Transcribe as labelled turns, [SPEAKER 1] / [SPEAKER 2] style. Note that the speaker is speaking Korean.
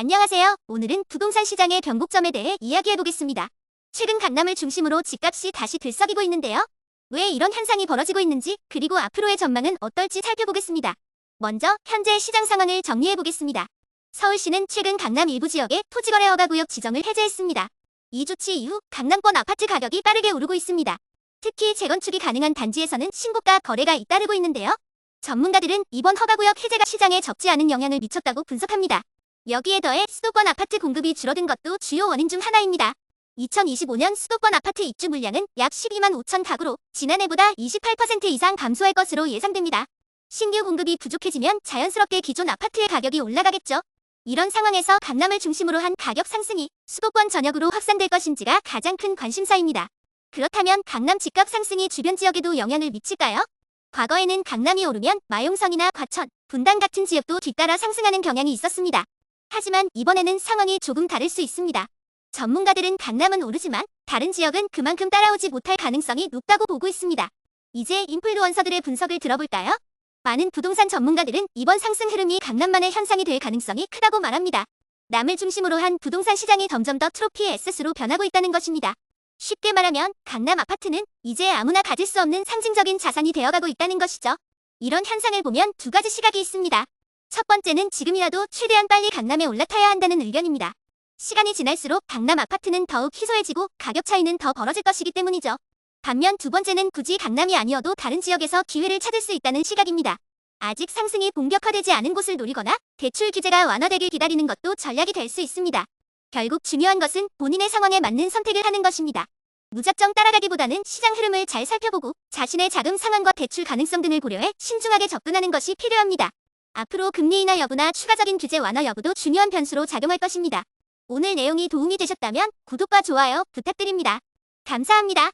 [SPEAKER 1] 안녕하세요. 오늘은 부동산 시장의 변곡점에 대해 이야기해보겠습니다. 최근 강남을 중심으로 집값이 다시 들썩이고 있는데요. 왜 이런 현상이 벌어지고 있는지, 그리고 앞으로의 전망은 어떨지 살펴보겠습니다. 먼저 현재 시장 상황을 정리해보겠습니다. 서울시는 최근 강남 일부 지역의 토지거래 허가구역 지정을 해제했습니다. 이 조치 이후 강남권 아파트 가격이 빠르게 오르고 있습니다. 특히 재건축이 가능한 단지에서는 신고가 거래가 잇따르고 있는데요. 전문가들은 이번 허가구역 해제가 시장에 적지 않은 영향을 미쳤다고 분석합니다. 여기에 더해 수도권 아파트 공급이 줄어든 것도 주요 원인 중 하나입니다. 2025년 수도권 아파트 입주 물량은 약 12만 5천 가구로 지난해보다 28% 이상 감소할 것으로 예상됩니다. 신규 공급이 부족해지면 자연스럽게 기존 아파트의 가격이 올라가겠죠. 이런 상황에서 강남을 중심으로 한 가격 상승이 수도권 전역으로 확산될 것인지가 가장 큰 관심사입니다. 그렇다면 강남 집값 상승이 주변 지역에도 영향을 미칠까요? 과거에는 강남이 오르면 마용성이나 과천, 분당 같은 지역도 뒤따라 상승하는 경향이 있었습니다. 하지만 이번에는 상황이 조금 다를 수 있습니다. 전문가들은 강남은 오르지만 다른 지역은 그만큼 따라오지 못할 가능성이 높다고 보고 있습니다. 이제 인플루언서들의 분석을 들어볼까요? 많은 부동산 전문가들은 이번 상승 흐름이 강남만의 현상이 될 가능성이 크다고 말합니다. 남을 중심으로 한 부동산 시장이 점점 더 트로피 에셋으로 변하고 있다는 것입니다. 쉽게 말하면 강남 아파트는 이제 아무나 가질 수 없는 상징적인 자산이 되어가고 있다는 것이죠. 이런 현상을 보면 두 가지 시각이 있습니다. 첫 번째는 지금이라도 최대한 빨리 강남에 올라타야 한다는 의견입니다. 시간이 지날수록 강남 아파트는 더욱 희소해지고 가격 차이는 더 벌어질 것이기 때문이죠. 반면 두 번째는 굳이 강남이 아니어도 다른 지역에서 기회를 찾을 수 있다는 시각입니다. 아직 상승이 본격화되지 않은 곳을 노리거나 대출 규제가 완화되길 기다리는 것도 전략이 될 수 있습니다. 결국 중요한 것은 본인의 상황에 맞는 선택을 하는 것입니다. 무작정 따라가기보다는 시장 흐름을 잘 살펴보고 자신의 자금 상황과 대출 가능성 등을 고려해 신중하게 접근하는 것이 필요합니다. 앞으로 금리 인하 여부나 추가적인 규제 완화 여부도 중요한 변수로 작용할 것입니다. 오늘 내용이 도움이 되셨다면 구독과 좋아요 부탁드립니다. 감사합니다.